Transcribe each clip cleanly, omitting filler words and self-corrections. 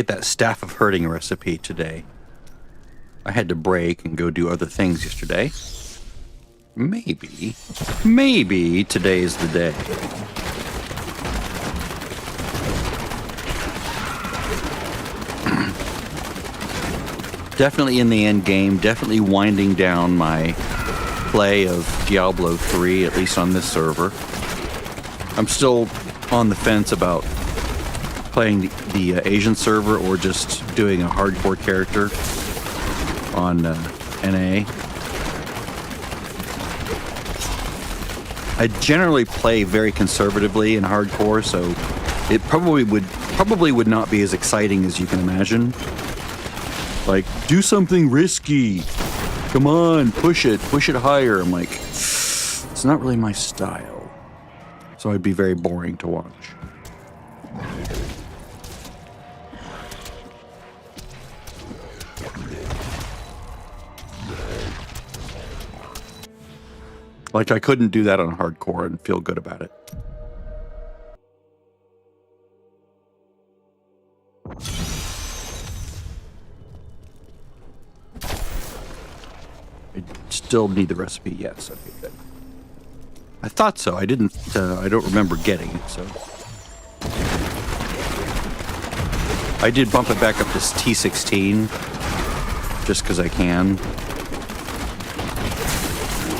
that Staff of Hurting recipe today. I had to break and go do other things yesterday. Maybe today's the day. Definitely in the end game, definitely winding down my play of Diablo 3, at least on this server. I'm still on the fence about playing the Asian server or just doing a hardcore character on NA. I generally play very conservatively in hardcore, so it probably would not be as exciting as you can imagine. Like, do something risky. Come on, push it higher. I'm like, it's not really my style. So it'd be very boring to watch. Like, I couldn't do that on hardcore and feel good about it. I still need the recipe, yes. Okay, good. I thought so. I didn't, I don't remember getting it, so. I did bump it back up to T16, just because I can.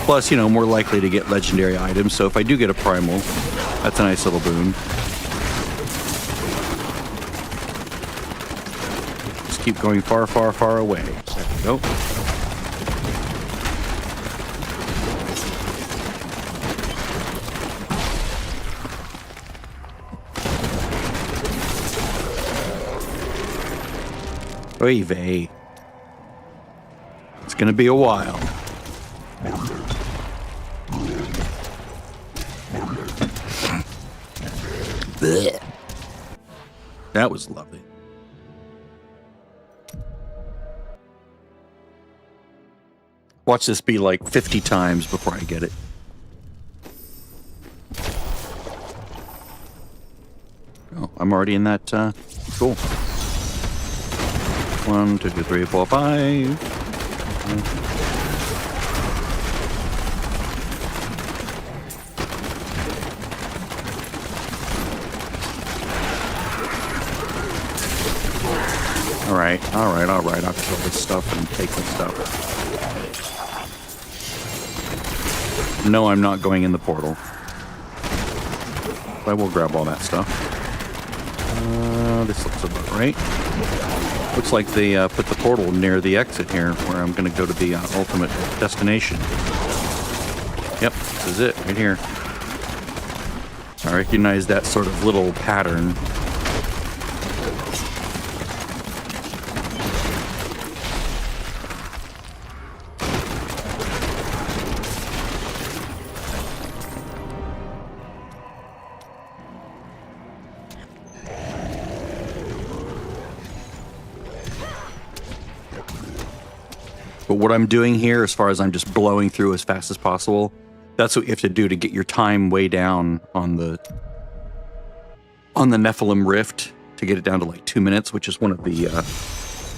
Plus, you know, more likely to get legendary items, so if I do get a primal, that's a nice little boon. Just keep going far, far, far away. There we go. Oy vey. It's gonna be a while. Blech. That was lovely. Watch this be like 50 times before I get it. Oh, I'm already in that, cool. 1, 2, 3, 4, 5. All right. I'll kill this stuff and take this stuff. No, I'm not going in the portal. I will grab all that stuff. This looks about right. Looks like they put the portal near the exit here, where I'm going to go to the ultimate destination. Yep, this is it, right here. I recognize that sort of little pattern. But what I'm doing here, as far as I'm just blowing through as fast as possible, that's what you have to do to get your time way down on the Nephilim Rift, to get it down to like 2 minutes, which is one of the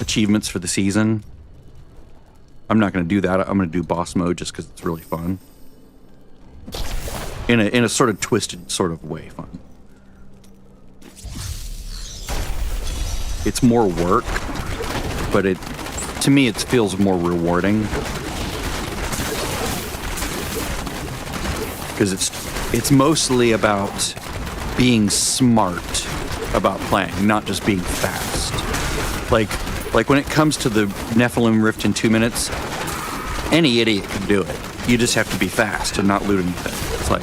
achievements for the season. I'm not going to do that. I'm going to do boss mode just because it's really fun. In a sort of twisted sort of way fun. It's more work, but to me, it feels more rewarding, because it's mostly about being smart about playing, not just being fast. Like when it comes to the Nephilim Rift in 2 minutes, any idiot can do it. You just have to be fast and not loot anything. It's like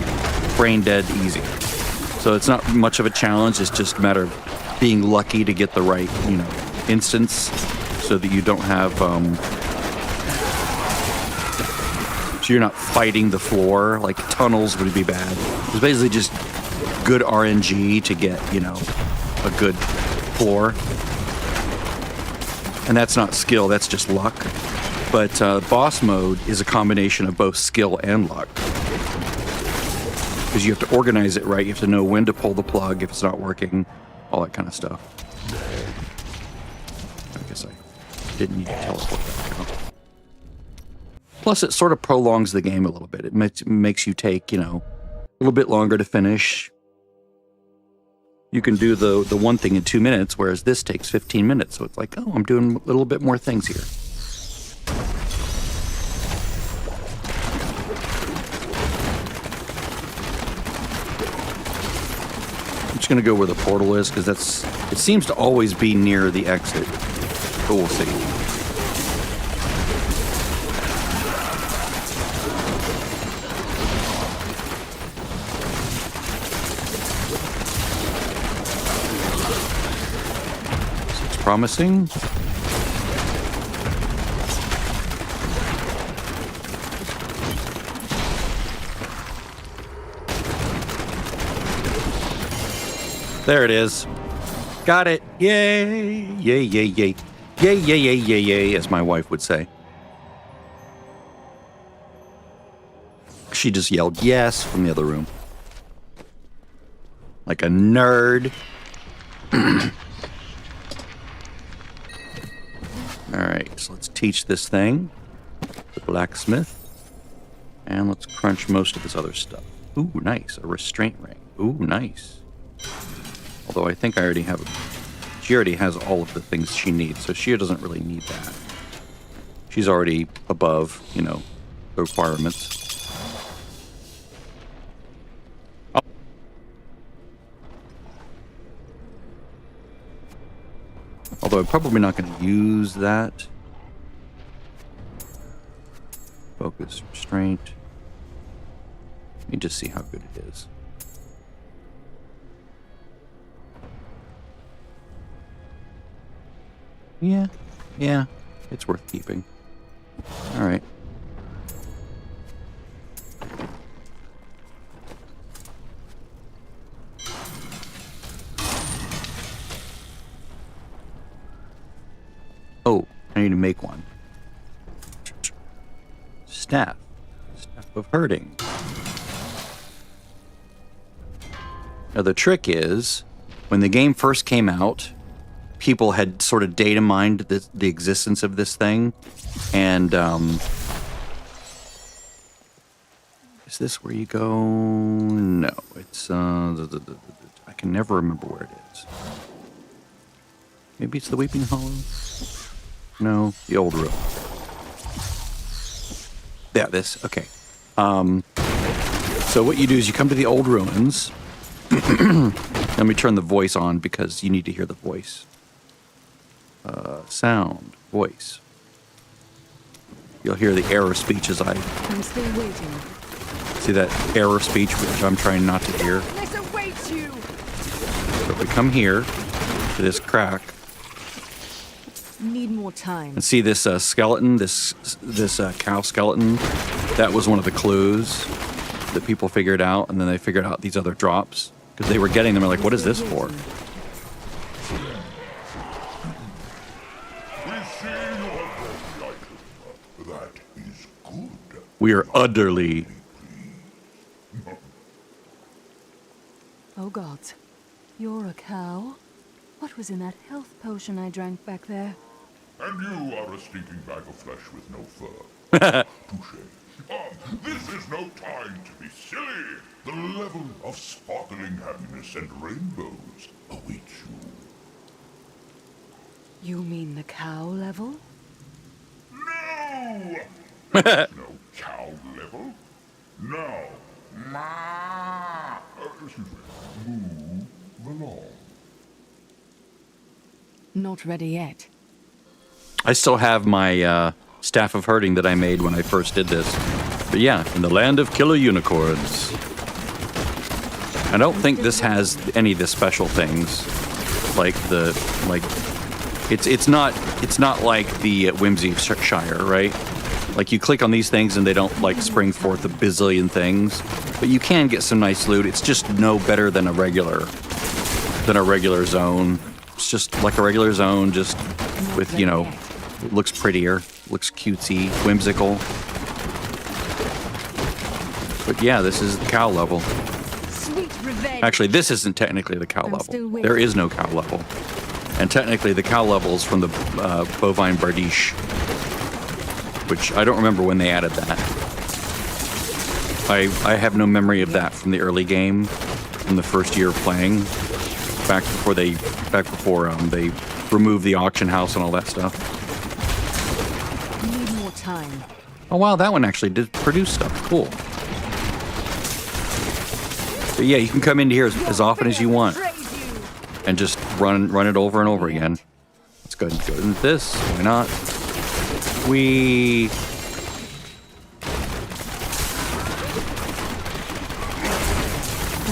brain dead easy. So it's not much of a challenge. It's just a matter of being lucky to get the right, you know, instance, so that you don't have, so you're not fighting the floor. Like tunnels would be bad. It's basically just good RNG to get, you know, a good floor. And that's not skill, that's just luck. But boss mode is a combination of both skill and luck. Because you have to organize it right. You have to know when to pull the plug if it's not working, all that kind of stuff. guess I didn't need to teleport that out. Plus, it sort of prolongs the game a little bit. It makes you take, you know, a little bit longer to finish. You can do the one thing in 2 minutes, whereas this takes 15 minutes. So it's like, oh, I'm doing a little bit more things here. I'm just going to go where the portal is, because it seems to always be near the exit. But we'll see. Promising. There it is. Got it. Yay. Yay, yay, yay. Yay, yay, yay, yay, yay, as my wife would say. She just yelled yes from the other room. Like a nerd. Alright, so let's teach this thing, the blacksmith, and let's crunch most of this other stuff. Ooh, nice, a restraint ring. Ooh, nice. Although I think I already have it. She already has all of the things she needs, so she doesn't really need that. She's already above, you know, the requirements. Oh. Although I'm probably not going to use that. Focus, restraint. Let me just see how good it is. Yeah, it's worth keeping. All right. Oh, I need to make one. Staff of herding. Now the trick is, when the game first came out, people had sort of data mined the existence of this thing, and is this where you go? No, it's I can never remember where it is. Maybe it's the Weeping Hollow? No, the old room. Yeah, this. Okay. So what you do is you come to the old ruins. Let me turn the voice on because you need to hear the voice. Sound, voice. You'll hear the error speech as I'm still waiting. See that error speech, which I'm trying not to hear. Let's await you. So if we come here to this crack, need more time. And see this skeleton, this cow skeleton. That was one of the clues that people figured out, and then they figured out these other drops because they were getting them. They're like, "What is this for?" We are utterly. Oh God, you're a cow? What was in that health potion I drank back there? And you are a stinking bag of flesh with no fur. Touché. This is no time to be silly. The level of sparkling happiness and rainbows awaits you. You mean the cow level? No! No cow level. Now, excuse me, move along. Not ready yet. I still have my staff of herding that I made when I first did this. But yeah, in the land of killer unicorns. I don't think this has any of the special things, it's not like the Whimsy Shire, right? Like you click on these things and they don't like spring forth a bazillion things, but you can get some nice loot. It's just no better than a regular zone. It's just like a regular zone, just with, you know, it looks prettier, looks cutesy, whimsical. But yeah, this is the cow level. Sweet revenge. Actually, this isn't technically the cow level. There is no cow level. And technically, the cow level is from the bovine bardiche, which I don't remember when they added that. I have no memory of that from the early game, from the first year of playing, back before they removed the auction house and all that stuff. Need more time. Oh wow, that one actually did produce stuff. Cool. But yeah, you can come into here as often as you want. And just run it over and over again. Let's go ahead and go into this. Why not? I'm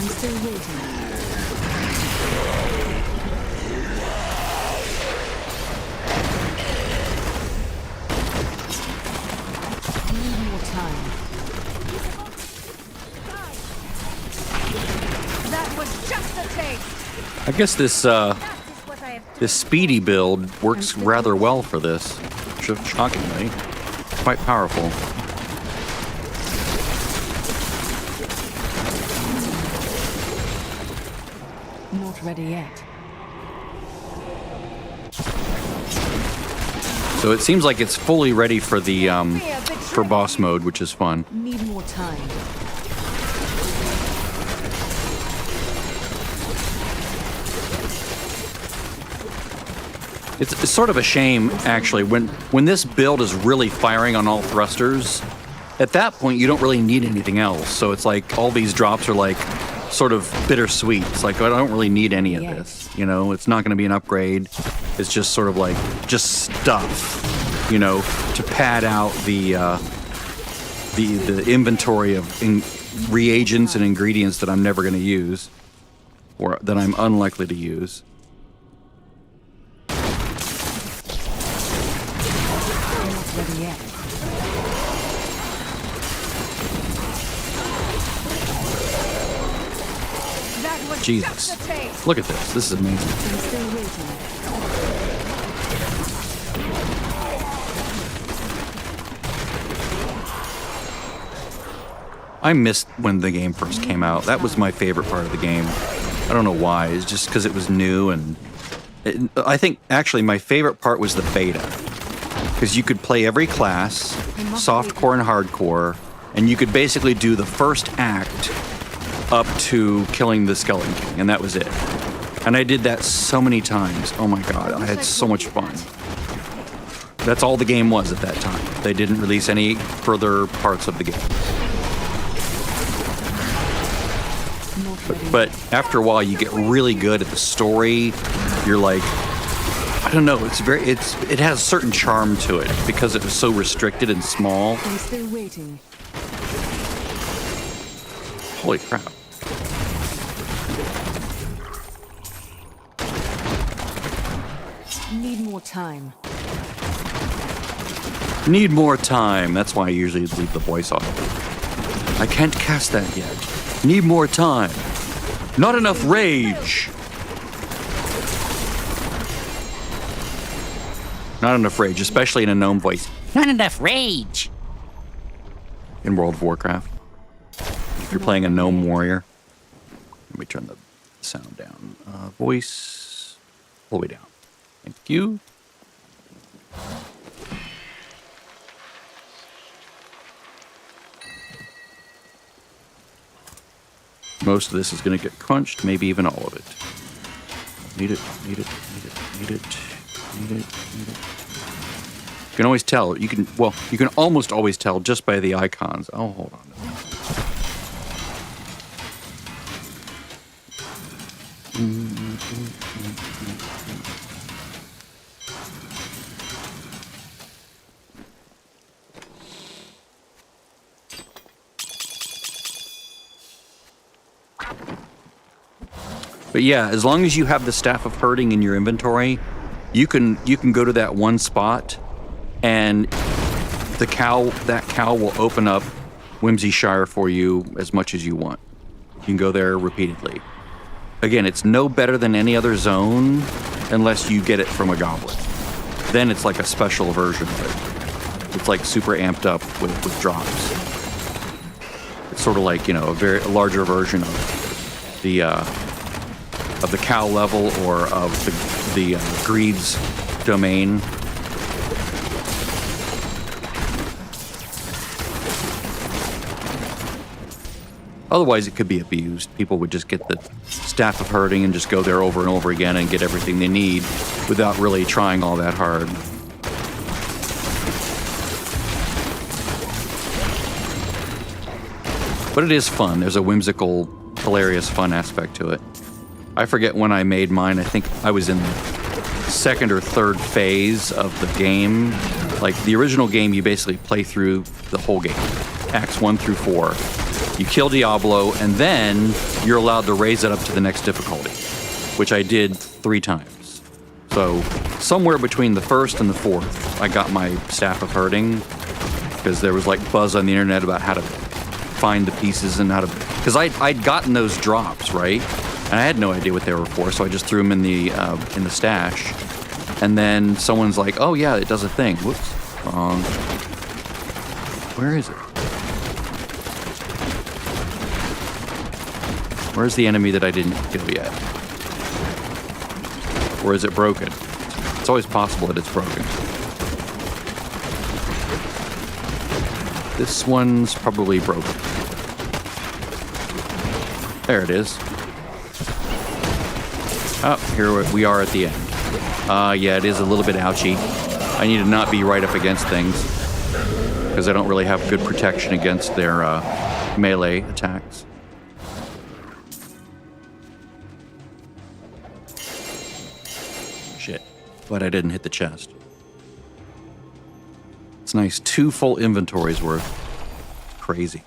still waiting. Need more time. That was just a taste. I guess this That is what I have this speedy build works rather well for this. Shockingly, quite powerful. Not ready yet. So it seems like it's fully ready for the for boss mode, which is fun. Need more time. It's sort of a shame, actually, when this build is really firing on all thrusters. At that point, you don't really need anything else. So it's like all these drops are like sort of bittersweet. It's like I don't really need any of this. You know, it's not going to be an upgrade. It's just sort of like just stuff, you know, to pad out the inventory of reagents and ingredients that I'm never going to use, or that I'm unlikely to use. Not ready yet. That was Jesus. just a taste. Look at this. This is amazing. I'm still waiting. I missed when the game first came out. That was my favorite part of the game. I don't know why. It's just because it was new, and I think actually my favorite part was the beta, because you could play every class, softcore and hardcore, and you could basically do the first act up to killing the Skeleton King, and that was it. And I did that so many times. Oh my god, I had so much fun. That's all the game was at that time. They didn't release any further parts of the game. But after a while, you get really good at the story. You're like, I don't know. It has a certain charm to it because it was so restricted and small. I'm still waiting. Holy crap! Need more time. Need more time. That's why I usually leave the voice off. I can't cast that yet. Need more time. Not enough rage. Not enough rage, especially in a gnome voice. Not enough rage. In World of Warcraft, if you're playing a gnome warrior. Let me turn the sound down. Voice all the way down. Thank you. Most of this is going to get crunched, maybe even all of it. Need it, need it, need it, need it, need it, need it. You can always tell. You can almost always tell just by the icons. Oh, hold on. But yeah, as long as you have the Staff of Herding in your inventory, you can go to that one spot, and that cow will open up Whimsy Shire for you as much as you want. You can go there repeatedly. Again, it's no better than any other zone unless you get it from a goblin. Then it's like a special version of it. It's like super amped up with drops. It's sort of like, a very larger version of the cow level or of the the greed's domain. Otherwise, it could be abused. People would just get the Staff of Herding and just go there over and over again and get everything they need without really trying all that hard. But it is fun. There's a whimsical, hilarious, fun aspect to it. I forget when I made mine. I think I was in the second or third phase of the game. Like, the original game, you basically play through the whole game. Acts 1 through 4. You kill Diablo, and then you're allowed to raise it up to the next difficulty, which I did 3 times. So, somewhere between the first and the fourth, I got my Staff of Herding, because there was, like, buzz on the internet about how to find the pieces and how to... Because I'd gotten those drops, right? And I had no idea what they were for, so I just threw them in the stash. And then someone's like, oh yeah, it does a thing. Whoops, wrong. Where is it? Where's the enemy that I didn't kill yet? Or is it broken? It's always possible that it's broken. This one's probably broken. There it is. Oh, here we are at the end. Yeah, it is a little bit ouchy. I need to not be right up against things, because I don't really have good protection against their melee attacks. Shit. But I didn't hit the chest. It's nice. 2 full inventories worth. Crazy.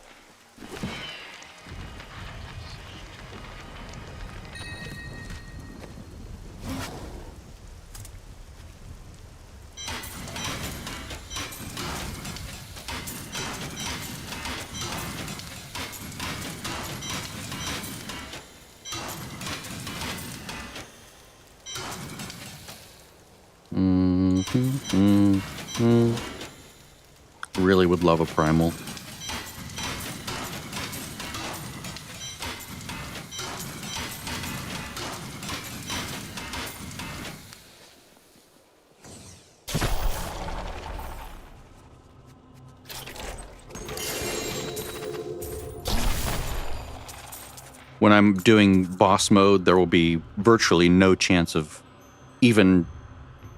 Really would love a primal. When I'm doing boss mode, there will be virtually no chance of even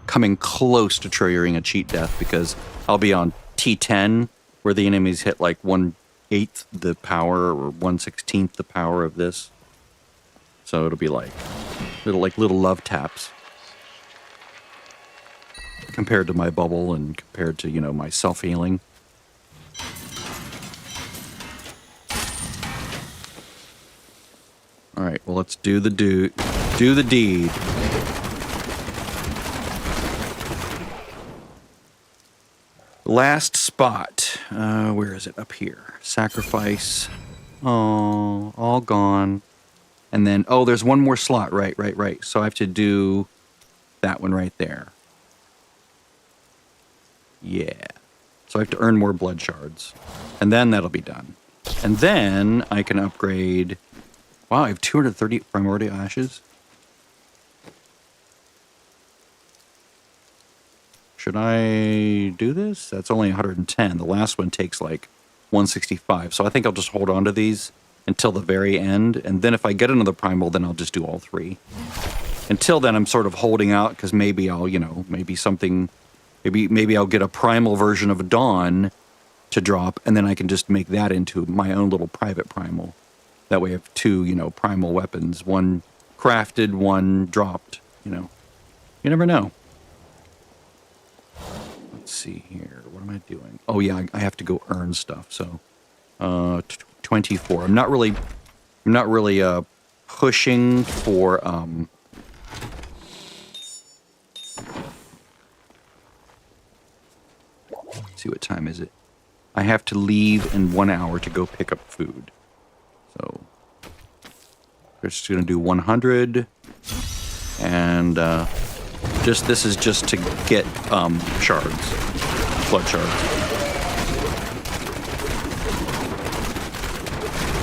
coming close to triggering a cheat death, because I'll be on T10, where the enemies hit like 1/8 the power or 1/16 the power of this. So it'll be like little love taps compared to my bubble and compared to, you know, my self-healing. All right, well, let's do the deed. Last spot. Where is it? Up here. Sacrifice. Oh, all gone. And then, oh, there's one more slot. Right. So I have to do that one right there. Yeah. So I have to earn more blood shards. And then that'll be done. And then I can upgrade... Wow, I have 230 primordial ashes. Should I do this? That's only 110. The last one takes like 165. So I think I'll just hold on to these until the very end. And then if I get another primal, then I'll just do all 3. Until then, I'm sort of holding out, because maybe I'll, you know, maybe I'll get a primal version of Dawn to drop, and then I can just make that into my own little private primal. That way I have 2, you know, primal weapons. One crafted, one dropped, you know. You never know. Let's see here. What am I doing? Oh, yeah, I have to go earn stuff, so... 24. I'm not really pushing for, Let's see, what time is it? I have to leave in 1 hour to go pick up food. So, we're just going to do 100, and this is just to get shards, blood shards.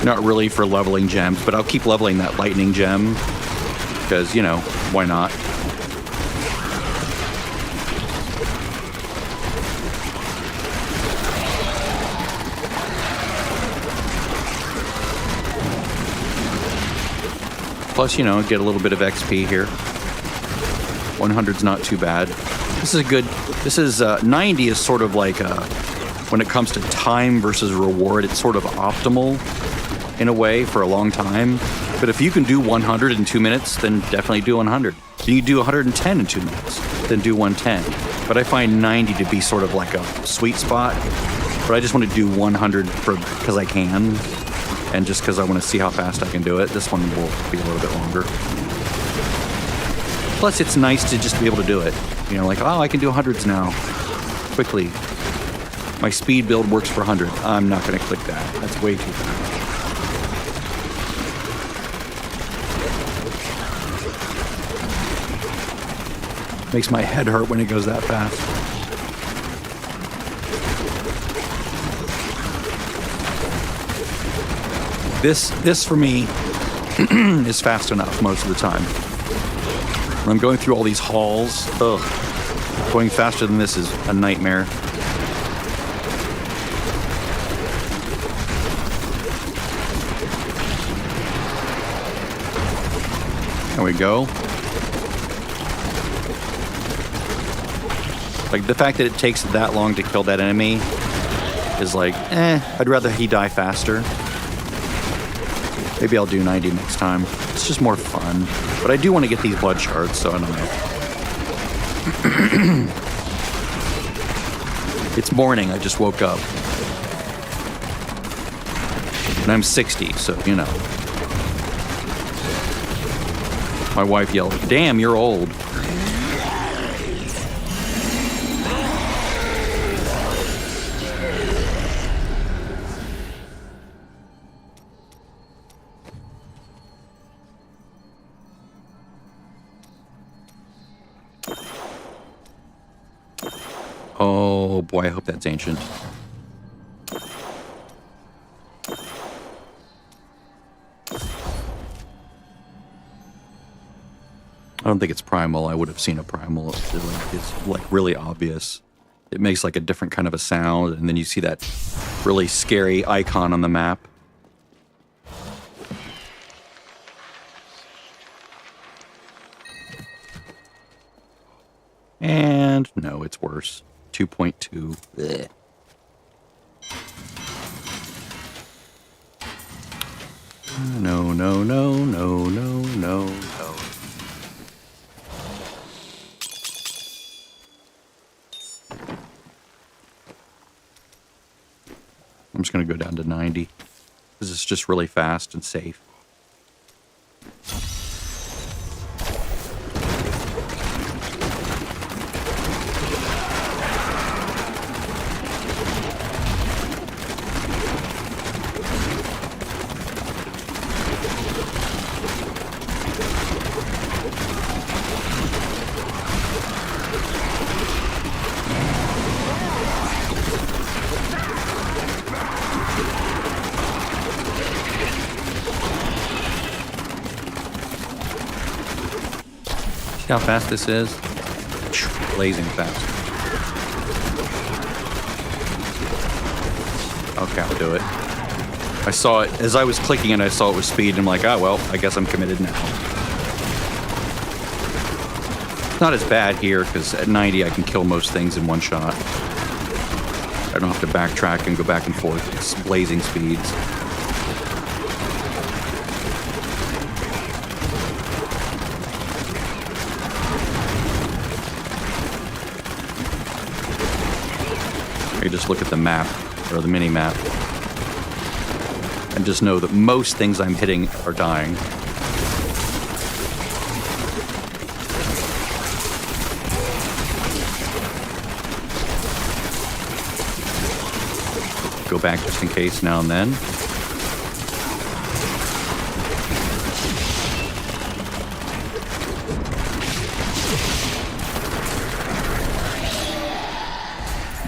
Not really for leveling gems, but I'll keep leveling that lightning gem, because, you know, why not? Plus, you know, get a little bit of XP here. 100's not too bad. This is a good... This is... 90 is sort of like when it comes to time versus reward, it's sort of optimal in a way for a long time. But if you can do 100 in 2 minutes, then definitely do 100. If you do 110 in 2 minutes, then do 110. But I find 90 to be sort of like a sweet spot. But I just want to do 100 because I can. And just because I want to see how fast I can do it. This one will be a little bit longer. Plus, it's nice to just be able to do it. You know, like, oh, I can do 100s now. Quickly. My speed build works for 100. I'm not going to click that. That's way too fast. Makes my head hurt when it goes that fast. This for me is fast enough most of the time. When I'm going through all these halls, going faster than this is a nightmare. There we go. Like, the fact that it takes that long to kill that enemy is like, I'd rather he die faster. Maybe I'll do 90 next time. It's just more fun. But I do want to get these blood shards, so I don't know. It's morning, I just woke up. And I'm 60, so, you know. My wife yelled, "Damn, you're old." Oh boy, I hope that's ancient. I don't think it's primal. I would have seen a primal. It's like really obvious. It makes like a different kind of a sound, and then you see that really scary icon on the map. And no, it's worse. 2.2. Blech. No, no, no, no, no, no, no. I'm just going to go down to 90. This is just really fast and safe. See how fast this is? Blazing fast. Okay, I'll do it. I saw it, as I was clicking it, I saw it was speed, and I'm like, oh, well, I guess I'm committed now. It's not as bad here, because at 90 I can kill most things in one shot. I don't have to backtrack and go back and forth. It's blazing speeds. You just look at the map, or the mini-map, and just know that most things I'm hitting are dying. Go back just in case now and then.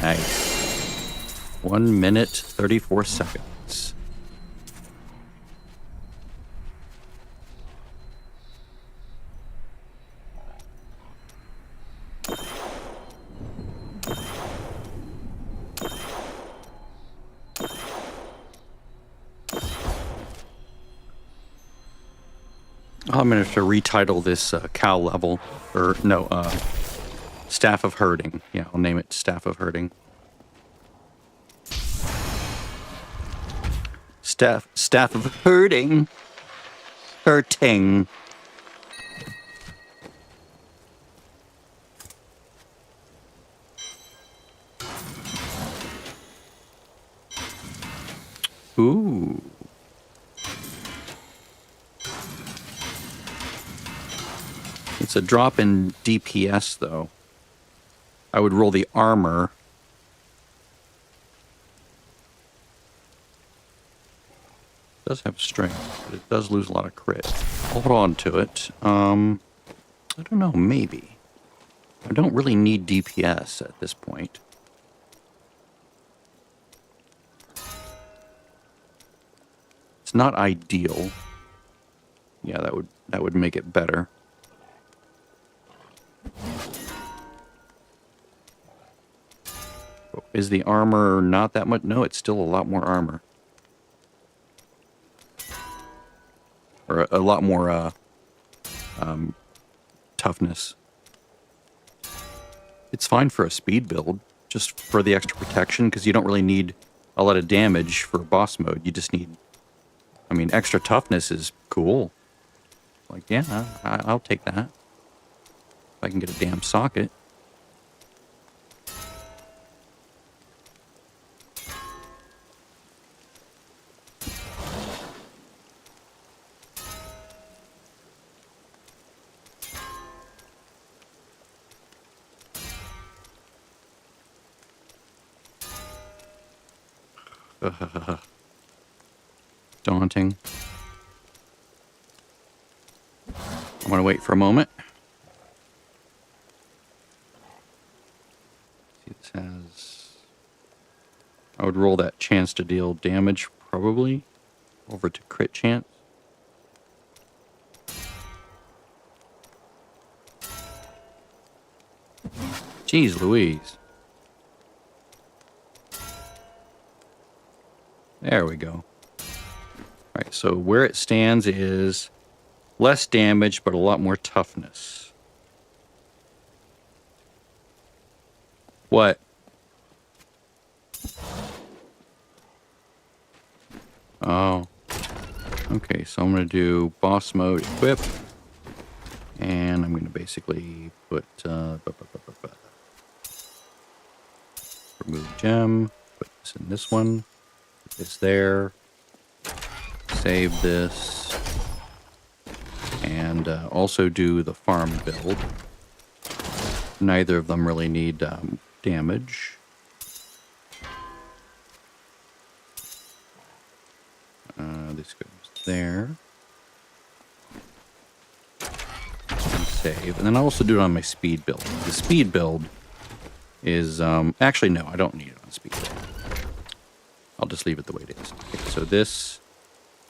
Nice. 1 minute, 34 seconds. I'm gonna have to retitle this cow level, or no, Staff of Herding. Yeah, I'll name it Staff of Herding. Staff of Herding. Hurting. Ooh. It's a drop in DPS, though. I would roll the armor. It does have strength, but it does lose a lot of crit. I'll hold on to it. I don't know, maybe. I don't really need DPS at this point. It's not ideal. Yeah, that would make it better. Is the armor not that much? No, it's still a lot more armor. Or a lot more toughness. It's fine for a speed build, just for the extra protection, because you don't really need a lot of damage for boss mode. You just need, I mean, extra toughness is cool. Like, yeah, I'll take that. If I can get a damn socket. Daunting. I'm going to wait for a moment. See, this has... I would roll that chance to deal damage, probably, over to crit chance. Jeez Louise. There we go. Alright, so where it stands is less damage, but a lot more toughness. What? Oh. Okay, so I'm going to do boss mode equip. And I'm going to basically put... remove gem. Put this in this one. Put this there. Save this. And also do the farm build. Neither of them really need damage. This goes there. And save. And then I'll also do it on my speed build. The speed build is... actually, no, I don't need it on speed build. I'll just leave it the way it is. Okay, so this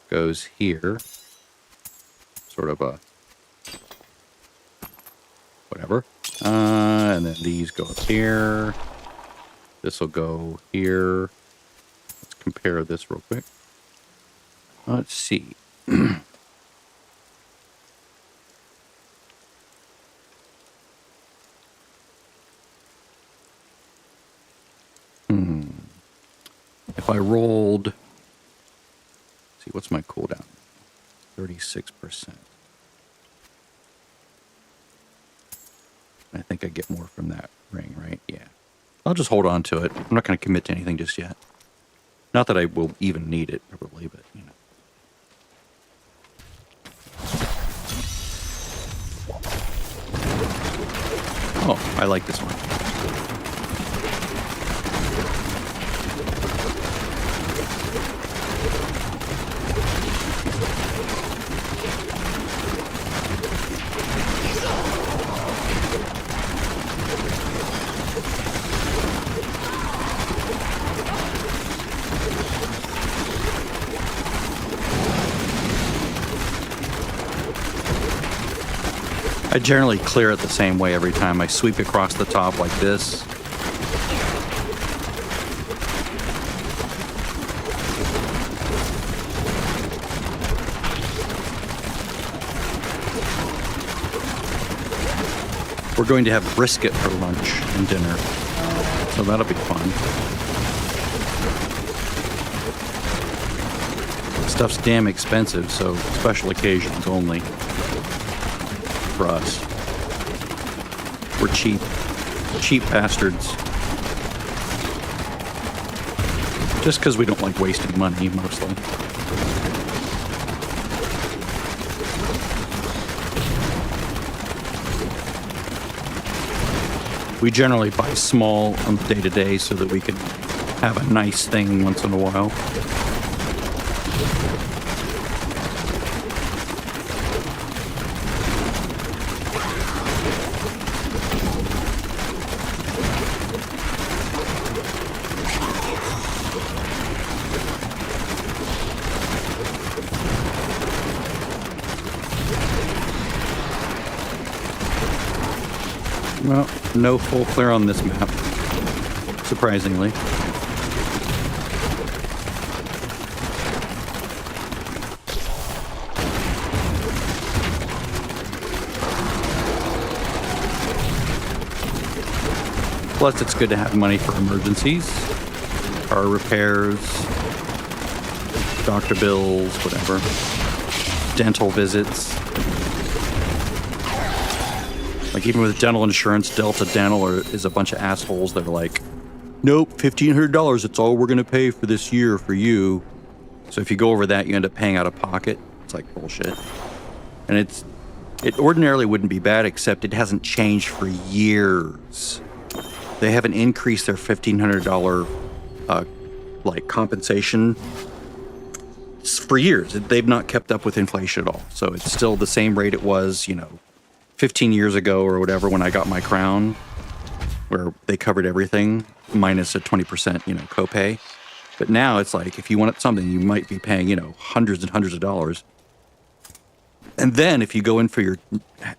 goes here. Sort of a... whatever. And then these go up here. This will go here. Let's compare this real quick. Let's see. If I rolled... let's see, what's my cooldown? 36%. I think I get more from that ring, right? Yeah. I'll just hold on to it. I'm not going to commit to anything just yet. Not that I will even need it, probably, but, you know. Oh, I like this one. I generally clear it the same way every time. I sweep across the top like this. We're going to have brisket for lunch and dinner, so that'll be fun. Stuff's damn expensive, so special occasions only for us. We're cheap bastards. Just because we don't like wasting money, mostly. We generally buy small on the day-to-day so that we can have a nice thing once in a while. Well, no full clear on this map, surprisingly. Plus, it's good to have money for emergencies, car repairs, doctor bills, whatever, dental visits. Like, even with dental insurance, Delta Dental is a bunch of assholes that are like, nope, $1,500, it's all we're going to pay for this year for you. So if you go over that, you end up paying out of pocket. It's like bullshit. And it ordinarily wouldn't be bad, except it hasn't changed for years. They haven't increased their $1,500 like compensation for years. They've not kept up with inflation at all. So it's still the same rate it was, 15 years ago or whatever when I got my crown, where they covered everything minus a 20%, copay. But now it's like, if you want something, you might be paying, hundreds and hundreds of dollars. And then if you go in for your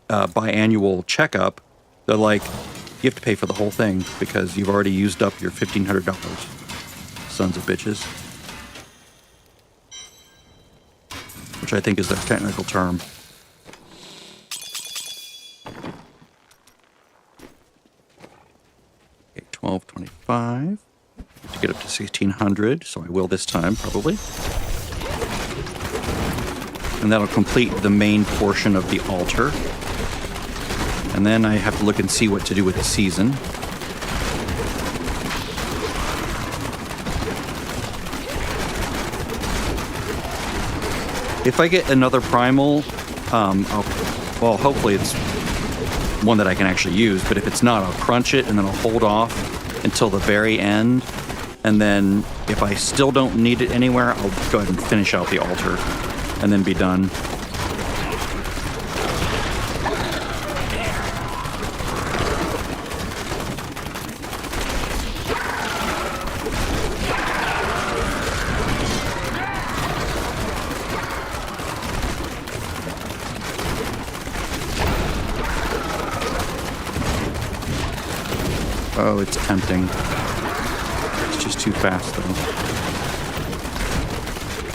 biannual checkup, they're like, you have to pay for the whole thing because you've already used up your $1,500. Sons of bitches. Which I think is their technical term. Okay, $12.25 to get up to $1,600, so I will this time probably. And that'll complete the main portion of the altar. And then I have to look and see what to do with the season. If I get another primal, hopefully it's one that I can actually use, but if it's not, I'll crunch it and then I'll hold off until the very end. And then if I still don't need it anywhere, I'll go ahead and finish out the altar and then be done. Oh, it's tempting. It's just too fast, though.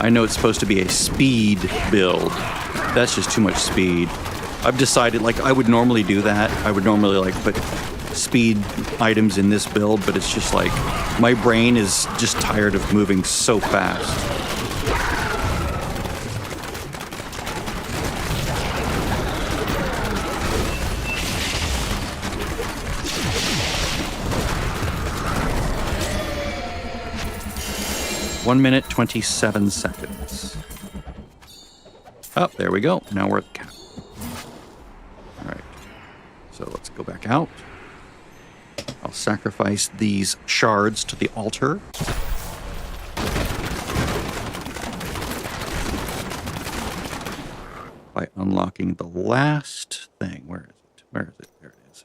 I know it's supposed to be a speed build. That's just too much speed. I've decided, I would normally do that. I would normally, put speed items in this build, but it's just my brain is just tired of moving so fast. 1 minute, 27 seconds. Oh, there we go. Now we're at the cap. All right. So let's go back out. I'll sacrifice these shards to the altar. By unlocking the last thing. Where is it? Where is it? There it is.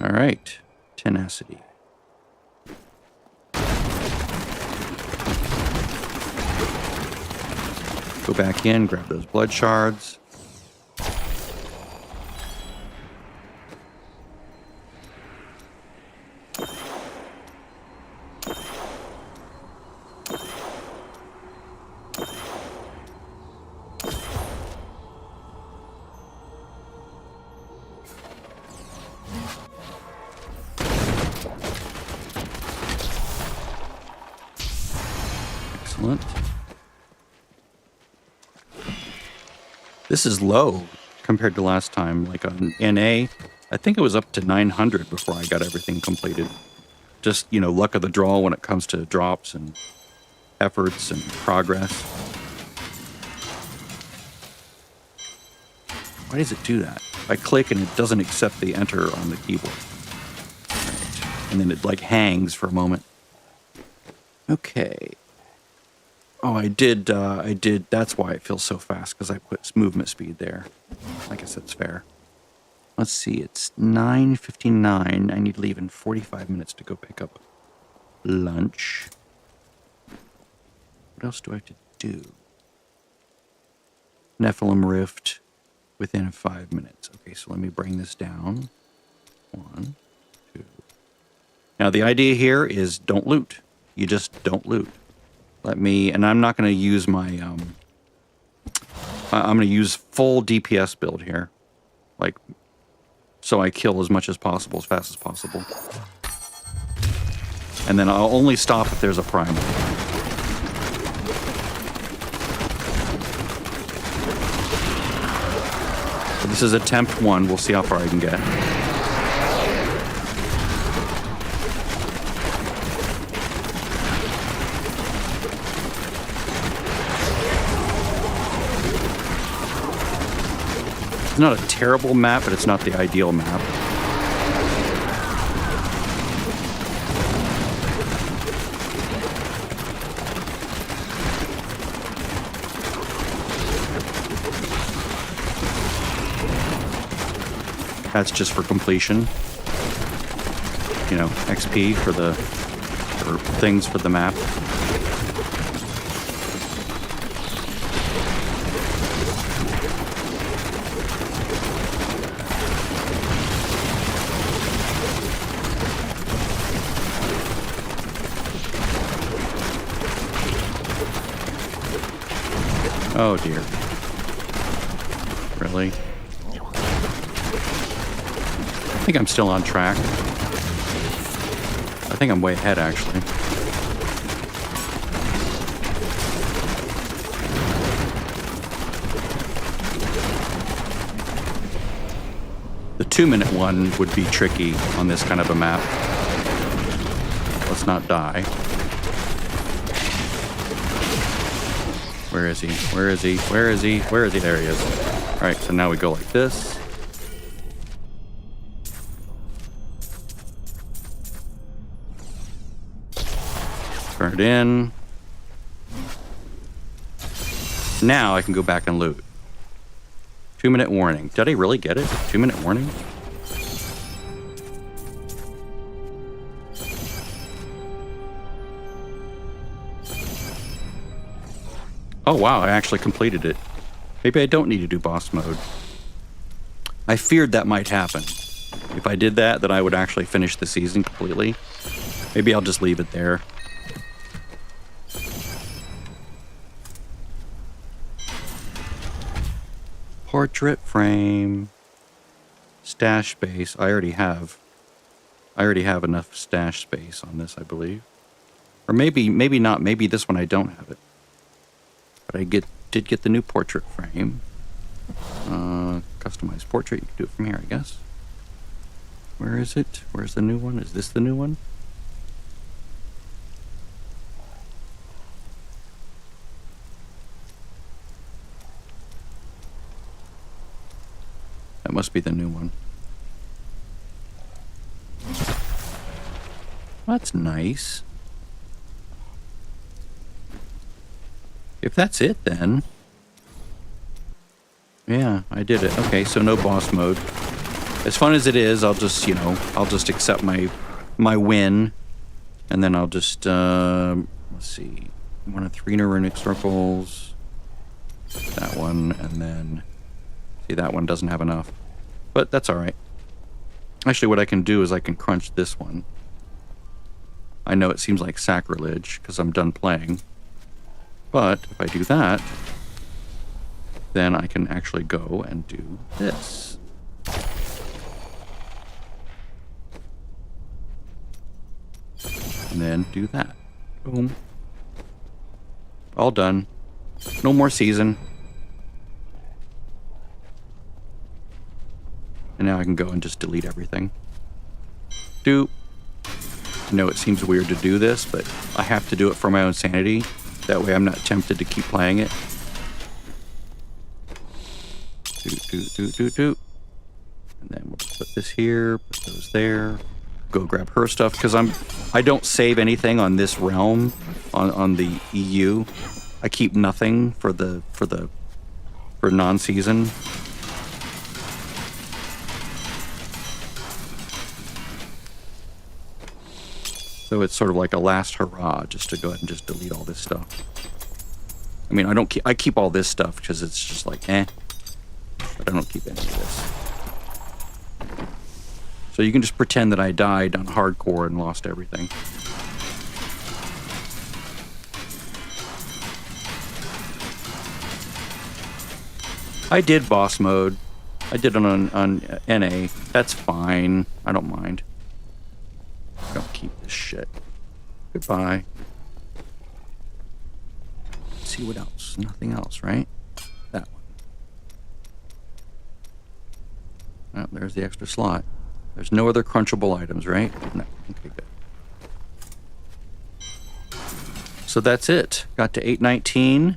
All right. Tenacity. Go back in, grab those blood shards. Excellent. This is low compared to last time. Like on NA, I think it was up to 900 before I got everything completed. Just, you know, luck of the draw when it comes to drops and efforts and progress. Why does it do that? I click and it doesn't accept the enter on the keyboard. Right. And then it like hangs for a moment. Okay. Oh, I did, that's why it feels so fast, because I put movement speed there. I guess that's fair. Let's see, it's 9:59. I need to leave in 45 minutes to go pick up lunch. What else do I have to do? Nephilim Rift within 5 minutes. Okay, so let me bring this down. 1, 2. Now, the idea here is don't loot. You just don't loot. Let me, and I'm not going to use my, I'm going to use full DPS build here. Like, so I kill as much as possible, as fast as possible. And then I'll only stop if there's a primal. So this is attempt 1. We'll see how far I can get. It's not a terrible map, but it's not the ideal map. That's just for completion. You know, XP for the things for the map. Oh dear. Really? I think I'm still on track. I think I'm way ahead, actually. The 2-minute one would be tricky on this kind of a map. Let's not die. Where is he? Where is he? Where is he? Where is he? There he is. Alright, so now we go like this. Turn it in. Now I can go back and loot. 2-minute warning. Did I really get it? 2-minute warning? Oh wow, I actually completed it. Maybe I don't need to do boss mode. I feared that might happen. If I did that, then I would actually finish the season completely. Maybe I'll just leave it there. Portrait frame. Stash space. I already have enough stash space on this, I believe. Or maybe not. Maybe this one I don't have it. But I did get the new portrait frame. Customized portrait. You can do it from here, I guess. Where is it? Where's the new one? Is this the new one? That must be the new one. That's nice. If that's it, then... Yeah, I did it. Okay, so no boss mode. As fun as it is, I'll just, you know, I'll just accept my win. And then I'll just, let's see. 1 of 3 runic circles. That one, and then... See, that one doesn't have enough. But that's alright. Actually, what I can do is I can crunch this one. I know it seems like sacrilege, because I'm done playing. But if I do that, then I can actually go and do this. And then do that. Boom. All done. No more season. And now I can go and just delete everything. I know it seems weird to do this, but I have to do it for my own sanity. That way I'm not tempted to keep playing it. And then we'll put this here, put those there. Go grab her stuff, because I don't save anything on this realm, on the EU. I keep nothing for non-season. So it's sort of like a last hurrah, just to go ahead and just delete all this stuff. I mean, I keep all this stuff because it's just like, but I don't keep any of this. So you can just pretend that I died on hardcore and lost everything. I did boss mode. I did it on NA. That's fine. I don't mind. Don't keep this shit. Goodbye. Let's see what else. Nothing else, right? That one. Oh, there's the extra slot. There's no other crunchable items, right? No. Okay, good. So that's it. Got to 819.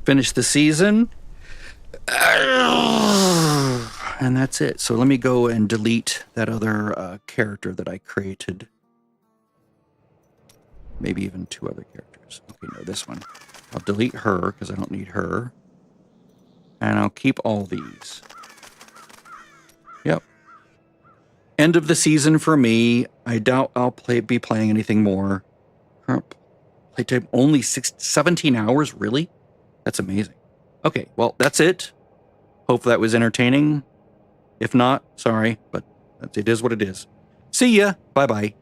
Finished the season. And that's it. So let me go and delete that other character that I created. Maybe even 2 other characters. Okay, no, this one. I'll delete her because I don't need her. And I'll keep all these. Yep. End of the season for me. I doubt I'll be playing anything more. Playtime only 17 hours? Really? That's amazing. Okay, well, that's it. Hope that was entertaining. If not, sorry, but it is what it is. See ya. Bye-bye.